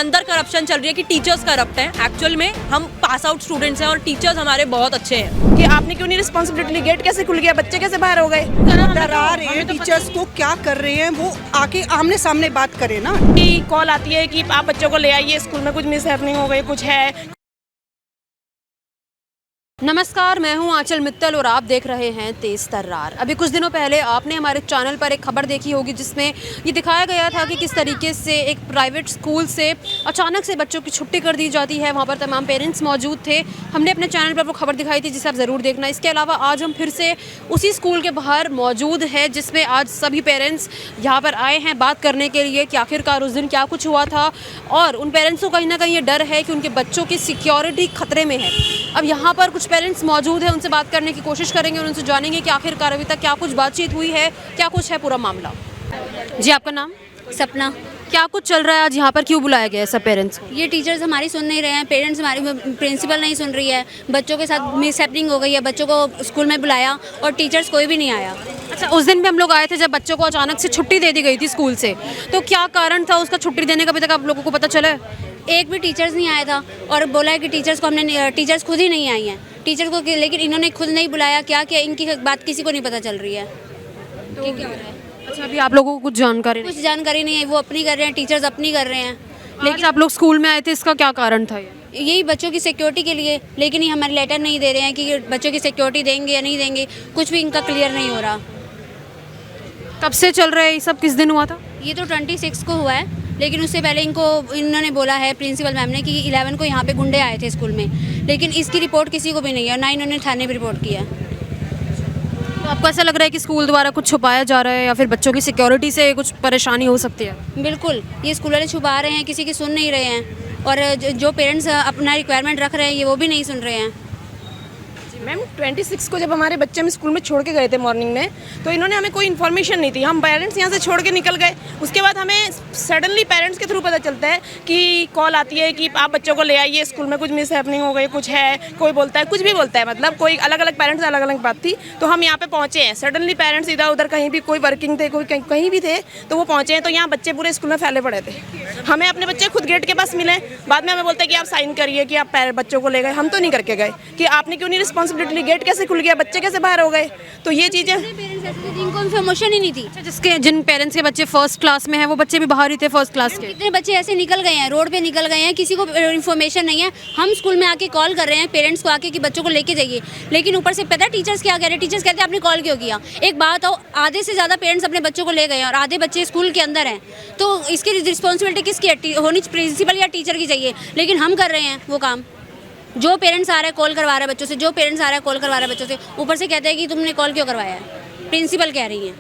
अंदर करप्शन चल रही है कि टीचर्स करप्ट हैं। एक्चुअल में हम पास आउट स्टूडेंट्स हैं और टीचर्स हमारे बहुत अच्छे हैं। कि आपने क्यों नहीं रिस्पॉन्सिबिलिटी ली, गेट कैसे खुल गया, बच्चे कैसे बाहर हो गए। डरा रहे हैं टीचर्स को, क्या कर रहे हैं वो आके आमने सामने बात करें ना। कि कॉल आती है कि आप बच्चों को ले आइए, स्कूल में कुछ मिस हैपनिंग हो गई, कुछ है। नमस्कार, मैं हूं आंचल मित्तल और आप देख रहे हैं तेज तर्रार। अभी कुछ दिनों पहले आपने हमारे चैनल पर एक खबर देखी होगी जिसमें ये दिखाया गया था कि किस तरीके से एक प्राइवेट स्कूल से अचानक से बच्चों की छुट्टी कर दी जाती है। वहां पर तमाम पेरेंट्स मौजूद थे। हमने अपने चैनल पर वो खबर दिखाई थी जिसे आप ज़रूर देखना। इसके अलावा आज हम फिर से उसी स्कूल के बाहर मौजूद हैं जिसमें आज सभी पेरेंट्स यहाँ पर आए हैं बात करने के लिए कि आखिरकार उस दिन क्या कुछ हुआ था। और उन पेरेंट्स को कहीं ना कहीं ये डर है कि उनके बच्चों की सिक्योरिटी खतरे में है। अब यहाँ पर कुछ पेरेंट्स मौजूद हैं, उनसे बात करने की कोशिश करेंगे और उनसे जानेंगे कि आखिरकार अभी तक क्या कुछ बातचीत हुई है, क्या कुछ है पूरा मामला। जी, आपका नाम? सपना। क्या कुछ चल रहा है आज यहाँ पर, क्यों बुलाया गया है सब पेरेंट्स को? ये टीचर्स हमारी सुन नहीं रहे हैं, पेरेंट्स हमारी, प्रिंसिपल नहीं सुन रही है, बच्चों के साथ मिसहैपनिंग हो गई है, बच्चों को स्कूल में बुलाया और टीचर्स कोई भी नहीं आया। अच्छा, उस दिन भी हम लोग आए थे जब बच्चों को अचानक से छुट्टी दे दी गई थी स्कूल से, तो क्या कारण था उसका छुट्टी देने का, अभी तक आप लोगों को पता चला है? एक भी टीचर्स नहीं आया था और बोला है कि टीचर्स को हमने, टीचर्स खुद ही नहीं आई हैं टीचर को, लेकिन इन्होंने खुद नहीं बुलाया। क्या क्या इनकी बात किसी को नहीं पता चल रही है कि क्या हो रहा है। अच्छा, अभी आप लोगों को कुछ जानकारी कुछ जानकारी नहीं है, वो अपनी कर रहे हैं, टीचर्स अपनी कर रहे हैं। लेकिन आप लोग स्कूल में आए थे, इसका क्या कारण था? यही बच्चों की सिक्योरिटी के लिए, लेकिन ये हमारे लेटर नहीं दे रहे हैं कि बच्चों की सिक्योरिटी देंगे या नहीं देंगे, कुछ भी इनका क्लियर नहीं हो रहा। कब से चल रहा है ये सब, किस दिन हुआ था? ये तो 26 को हुआ है, लेकिन उससे पहले इन्होंने बोला है प्रिंसिपल मैम ने कि 11 को यहाँ पे गुंडे आए थे स्कूल में, लेकिन इसकी रिपोर्ट किसी को भी नहीं है और ना इन्होंने थाने में रिपोर्ट किया। तो आपको ऐसा लग रहा है कि स्कूल द्वारा कुछ छुपाया जा रहा है या फिर बच्चों की सिक्योरिटी से कुछ परेशानी हो सकती है? बिल्कुल, ये स्कूल वाले छुपा रहे हैं, किसी की सुन नहीं रहे हैं और जो पेरेंट्स अपना रिक्वायरमेंट रख रहे हैं ये वो भी नहीं सुन रहे हैं। मैम 26 को जब हमारे बच्चे हम स्कूल में छोड़ के गए थे मॉर्निंग में, तो इन्होंने हमें कोई इन्फॉर्मेशन नहीं थी। हम पेरेंट्स यहाँ से छोड़ के निकल गए। उसके बाद हमें सडनली पेरेंट्स के थ्रू पता चलता है कि कॉल आती है कि आप बच्चों को ले आइए, स्कूल में कुछ मिस हैपनिंग हो गई, कुछ है, कोई बोलता है, कुछ भी बोलता है, मतलब कोई अलग अलग पेरेंट्स अलग अलग बात थी। तो हम यहाँ पे पहुँचे हैं, सडनली पेरेंट्स इधर उधर कहीं भी, कोई वर्किंग थे, कोई कहीं भी थे, तो वो पहुँचे हैं। तो यहाँ बच्चे पूरे स्कूल में फैले पड़े थे। हमें अपने बच्चे खुद गेट के पास मिले, बाद में हमें बोलते हैं कि आप साइन करिए कि आप बच्चों को ले गए। हम तो नहीं करके गए कि आपने क्यों नहीं रिस्पॉन्सिबिलिटी ली, गेट कैसे खुल गया, बच्चे कैसे बाहर हो गए। तो ये चीज़ें जिनको इन्फॉर्मेशन ही नहीं थी। जिन पेरेंट्स के बच्चे फर्स्ट क्लास में हैं वो बच्चे भी बाहर ही थे फर्स्ट क्लास के। कितने बच्चे ऐसे निकल गए हैं, रोड पे निकल गए हैं, किसी को इन्फॉर्मेशन नहीं है। हम स्कूल में आके कॉल कर रहे हैं पेरेंट्स को आके कि बच्चों को लेके जाइए, लेकिन ऊपर से पता है टीचर्स क्या कह रहे हैं? टीचर्स कहते हैं आपने कॉल क्यों किया। एक बात हो, आधे से ज़्यादा पेरेंट्स अपने बच्चों को ले गए हैं और आधे बच्चे स्कूल के अंदर हैं, तो इसकी रिस्पॉन्सिबिलिटी किसकी होनी, प्रिंसिपल या टीचर की चाहिए, लेकिन हम कर रहे हैं वो काम। जो पेरेंट्स आ रहा है कॉल करवा रहा है बच्चों से, जो पेरेंट्स आ रहा है कॉल करवा रहा है बच्चों से, ऊपर से कहते हैं कि तुमने कॉल क्यों करवाया है, प्रिंसिपल कह रही है।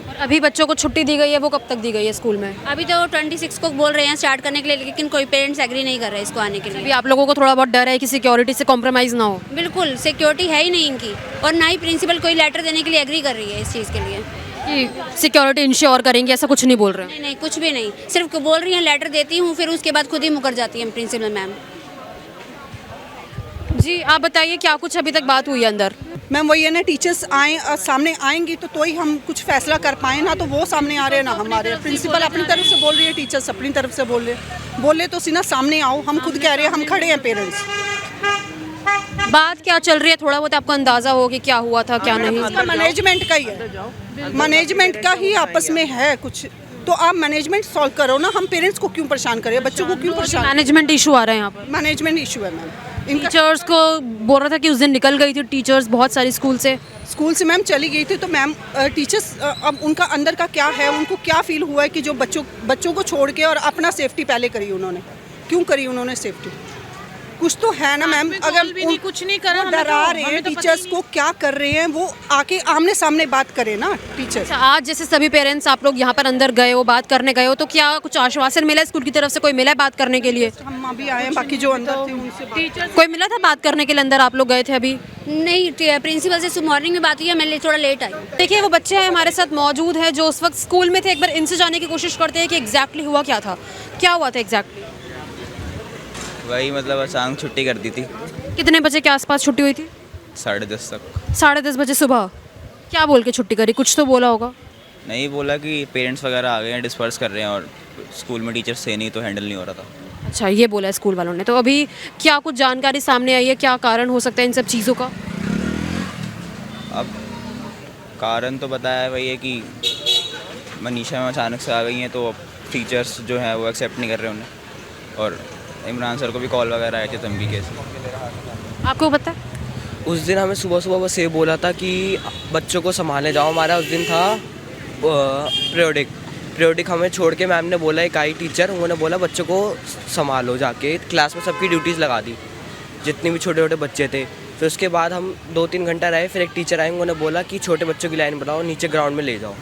और अभी बच्चों को छुट्टी दी गई है, वो कब तक दी गई है स्कूल में? अभी तो 26 को बोल रहे हैं स्टार्ट करने के लिए, लेकिन कोई पेरेंट्स एग्री नहीं कर रहे इसको आने के लिए। अभी आप लोगों को थोड़ा बहुत डर है कि सिक्योरिटी से कॉम्प्रोमाइज़ ना हो? बिल्कुल, सिक्योरिटी है ही नहीं इनकी और ना ही प्रिंसिपल कोई लेटर देने के लिए एग्री कर रही है इस चीज़ के लिए कि सिक्योरिटी इंश्योर करेंगे, ऐसा कुछ नहीं बोल रहे हैं? नहीं नहीं, कुछ भी नहीं, सिर्फ बोल रही हैं लेटर देती हूँ, फिर उसके बाद खुद ही मुकर जाती है प्रिंसिपल मैम। जी, आप बताइए क्या कुछ अभी तक बात हुई है अंदर? मैम वही है ना, टीचर्स आए सामने आएंगी तो ही हम कुछ फैसला कर पाए ना, तो वो सामने आ रहे हैं ना, हमारे प्रिंसिपल अपनी तरफ से बोल रही है, टीचर्स अपनी तरफ से बोले तो सीना सामने आओ। हम खुद कह रहे हैं, हम खड़े हैं पेरेंट्स। बात क्या चल रही है, थोड़ा बहुत आपको अंदाजा हो कि क्या हुआ था क्या नहीं? मैनेजमेंट का ही है, मैनेजमेंट का ही आपस में है कुछ, तो आप मैनेजमेंट सॉल्व करो ना। हम पेरेंट्स को क्यों परेशान करें, बच्चों को क्यों परेशान? मैनेजमेंट इशू आ रहा है यहाँ पर, मैनेजमेंट इशू है मैम। टीचर्स को बोल रहा था कि उस दिन निकल गई थी टीचर्स बहुत सारी स्कूल से मैम चली गई थी, तो मैम टीचर्स अब उनका अंदर का क्या है, उनको क्या फील हुआ है कि जो बच्चों को छोड़ के और अपना सेफ्टी पहले करी उन्होंने, क्यों करी उन्होंने सेफ्टी? कुछ तो है ना मैम। अगर कुछ नहीं करा, डरा रहे हैं टीचर्स को, क्या कर रहे हैं वो आके आमने सामने बात करें ना टीचर्स। अच्छा, आज जैसे सभी पेरेंट्स आप लोग यहाँ पर अंदर गए हो, बात करने गए हो, तो क्या कुछ आश्वासन मिला स्कूल की तरफ से, कोई मिला है बात करने के लिए? हम अभी आए हैं, बाकी जो अंदर थे उनसे कोई मिला था बात करने के लिए? अंदर आप लोग गए थे अभी? नहीं, प्रिंसिपल से मॉर्निंग में बात हुई है, मैं थोड़ा लेट आई। देखिए, वो बच्चे हैं हमारे साथ मौजूद है जो उस वक्त स्कूल में थे। एक बार इनसे जाने की कोशिश करते हैं कि एग्जैक्टली हुआ क्या था, क्या हुआ था एग्जैक्टली? वही मतलब अचानक छुट्टी कर दी थी। कितने बजे के आसपास छुट्टी हुई थी? 10:30 तक। 10:30 बजे सुबह? क्या बोल के छुट्टी करी, कुछ तो बोला होगा? नहीं बोला कि पेरेंट्स वगैरह आ गए हैं, डिस्पर्स कर रहे हैं और स्कूल में टीचर्स थे नहीं तो हैंडल नहीं हो रहा था। अच्छा, ये बोला है स्कूल वालों ने। तो अभी क्या कुछ जानकारी सामने आई है, क्या कारण हो सकता है इन सब चीज़ों का? अब कारण तो बताया वही है कि मनीषा में अचानक से आ गई हैं, तो अब टीचर्स जो हैं वो एक्सेप्ट नहीं कर रहे उन्हें, और इमरान सर को भी कॉल वगैरह आए थे तंबी के से। आपको पता है? उस दिन हमें सुबह सुबह बस ये बोला था कि बच्चों को संभालने जाओ। हमारा उस दिन था पीरियोडिक हमें छोड़ के मैम ने बोला, एक आई टीचर, उन्होंने बोला बच्चों को संभालो जाके। क्लास में सबकी ड्यूटीज़ लगा दी, जितने भी छोटे छोटे बच्चे थे। फिर उसके बाद हम 2-3 घंटा रहे, फिर एक टीचर आए, उन्होंने बोला कि छोटे बच्चों की लाइन बनाओ, नीचे ग्राउंड में ले जाओ।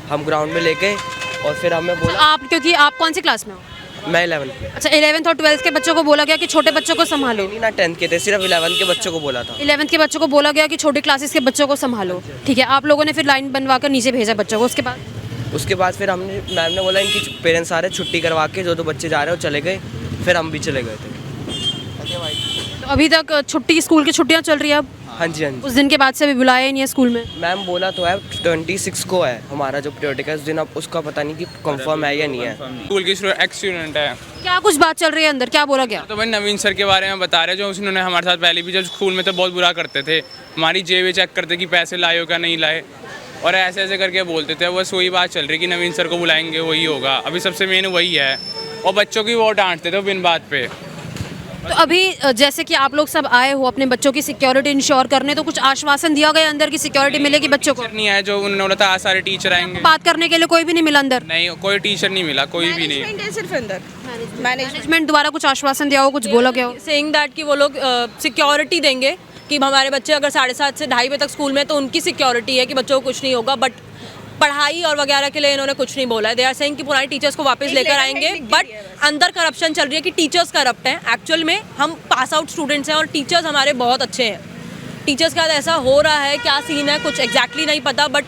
हम ग्राउंड में लेके, और फिर हमें बोला, आप, क्योंकि आप कौन सी क्लास में हो? मैं 11th में, अच्छा, 11th और 12th के बच्चों को बोला गया कि छोटे बच्चों को संभालो। नहीं ना 10th के थे, सिर्फ 11th के बच्चों को बोला था। 11th के बच्चों को बोला गया कि छोटी क्लासेस के बच्चों को संभालो, ठीक है। आप लोगों ने फिर लाइन बनवा कर नीचे भेजा बच्चों को। उसके बाद फिर हमने, मैम ने बोला इनकी पेरेंट्स आ रहे, छुट्टी करवा के जो बच्चे जा रहे हो चले गए। फिर हम भी चले गए थे। तो अभी तक छुट्टी, स्कूल की छुट्टियां चल रही है अब? हाँ जी, हाँ जी। उस दिन के बाद से अभी बुलाया ही नहीं है स्कूल में? मैम बोला तो है 26 को है हमारा जो पीरियोडिक है। उस दिन अब उसका पता नहीं कि कंफर्म है या नहीं है। स्कूल की एक्स स्टूडेंट है। क्या कुछ बात चल रही है अंदर, क्या बोला गया? तो भाई नवीन सर के बारे में बता रहे, जो उन्होंने हमारे साथ पहले भी जब स्कूल में तो बहुत बुरा करते थे, हमारी जेबें चेक करते कि पैसे लाए हो क्या नहीं लाए, और ऐसे ऐसे करके बोलते थे। बस वही बात चल रही कि नवीन सर को बुलाएंगे, वही होगा। अभी सबसे मेन वही है, और बच्चों की वो डांटते थे बिन बात पे। तो अभी जैसे कि आप लोग सब आए हो अपने बच्चों की सिक्योरिटी इंश्योर करने, तो कुछ आश्वासन दिया गया अंदर की सिक्योरिटी मिलेगी बच्चों को? टीचर नहीं आए, जो उन्होंने बोला था आज सारे टीचर आएंगे। बात करने के लिए कोई भी नहीं मिला अंदर? नहीं, कोई टीचर नहीं मिला, कोई भी नहीं। मैनेजमेंट है सिर्फ अंदर, मैनेजमेंट द्वारा कुछ आश्वासन दिया हो, कुछ बोला गया हो? सेइंग दैट कि वो लोग सिक्योरिटी देंगे कि हमारे बच्चे अगर 7:30 से 2:30 बजे तक स्कूल में, तो उनकी सिक्योरिटी है कि बच्चों को कुछ नहीं होगा। बट पढ़ाई और वगैरह के लिए इन्होंने कुछ नहीं बोला है। दे आर सेइंग कि पुराने टीचर्स को वापस लेकर आएंगे, बट अंदर करप्शन चल रही है कि टीचर्स करप्ट हैं। एक्चुअल में हम पास आउट स्टूडेंट्स हैं और टीचर्स हमारे बहुत अच्छे हैं। टीचर्स के साथ ऐसा हो रहा है, क्या सीन है कुछ एग्जैक्टली नहीं पता, बट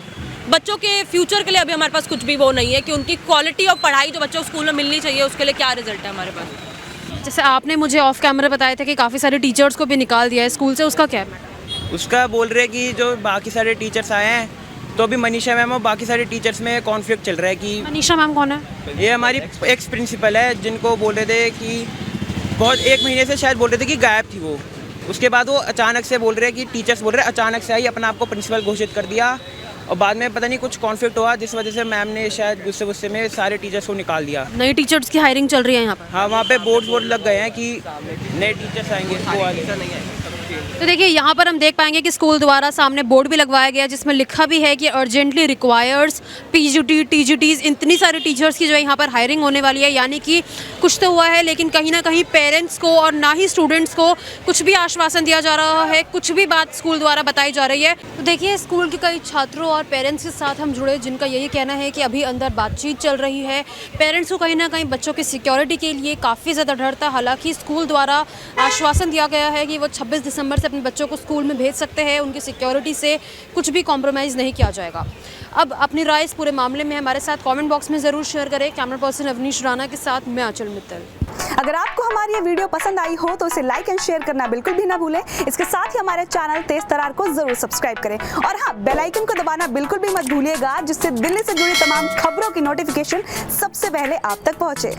बच्चों के फ्यूचर के लिए अभी हमारे पास कुछ भी वो नहीं है कि उनकी क्वालिटी ऑफ पढ़ाई जो बच्चों को स्कूल में मिलनी चाहिए, उसके लिए क्या रिजल्ट है हमारे पास। जैसे आपने मुझे ऑफ कैमरा बताया था कि काफ़ी सारे टीचर्स को भी निकाल दिया है स्कूल से, उसका क्या है? उसका बोल रहे हैं कि जो बाकी सारे टीचर्स आए हैं, तो अभी मनीषा मैम और बाकी सारे टीचर्स में कॉन्फ्लिक्ट चल रहा है कि मनीषा मैम कौन है? ये हमारी एक्स प्रिंसिपल है, जिनको बोल रहे थे कि बहुत 1 महीने से शायद बोल रहे थे कि गायब थी वो। उसके बाद वो अचानक से बोल रहे हैं कि टीचर्स बोल रहे हैं अचानक से आई, अपना आपको प्रिंसिपल घोषित कर दिया, और बाद में पता नहीं कुछ कॉन्फ्लिक्ट हुआ, जिस वजह से मैम ने शायद गुस्से में सारे टीचर्स को निकाल दिया। नई टीचर्स की हायरिंग चल रही है यहाँ पर? हाँ, वहाँ पे बोर्ड लग गए हैं कि नए टीचर्स आएंगे, वो आगे। तो देखिए यहाँ पर हम देख पाएंगे कि स्कूल द्वारा सामने बोर्ड भी लगवाया गया, जिसमें लिखा भी है कि अर्जेंटली रिक्वायर्स पीजीटी टीजीटीज, इतनी सारे टीचर्स की जो है यहाँ पर हायरिंग होने वाली है। यानी कि कुछ तो हुआ है, लेकिन कहीं ना कहीं पेरेंट्स को और ना ही स्टूडेंट्स को कुछ भी आश्वासन दिया जा रहा है, कुछ भी बात स्कूल द्वारा बताई जा रही है। तो देखिए स्कूल के कई छात्रों और पेरेंट्स के साथ हम जुड़े, जिनका यही कहना है कि अभी अंदर बातचीत चल रही है। पेरेंट्स को कहीं ना कहीं बच्चों की सिक्योरिटी के लिए काफ़ी ज़्यादा डर था। हालांकि स्कूल द्वारा आश्वासन दिया गया है कि वो 26 दिसंबर से अपने बच्चों को स्कूल में भेज सकते हैं, उनकी सिक्योरिटी से कुछ भी कॉम्प्रोमाइज़ नहीं किया जाएगा। अब अपनी राय इस पूरे मामले में हमारे साथ कमेंट बॉक्स में ज़रूर शेयर करें। कैमरा पर्सन अवनीश राणा के साथ मैं आंचल मित्तल। अगर आपको हमारी ये वीडियो पसंद आई हो तो इसे लाइक एंड शेयर करना बिल्कुल भी ना भूलें। इसके साथ ही हमारे चैनल तेज तरार को जरूर सब्सक्राइब करें, और हाँ, बेल आइकन को दबाना बिल्कुल भी मत भूलिएगा, जिससे दिल्ली से जुड़ी तमाम खबरों की नोटिफिकेशन सबसे पहले आप तक पहुंचे।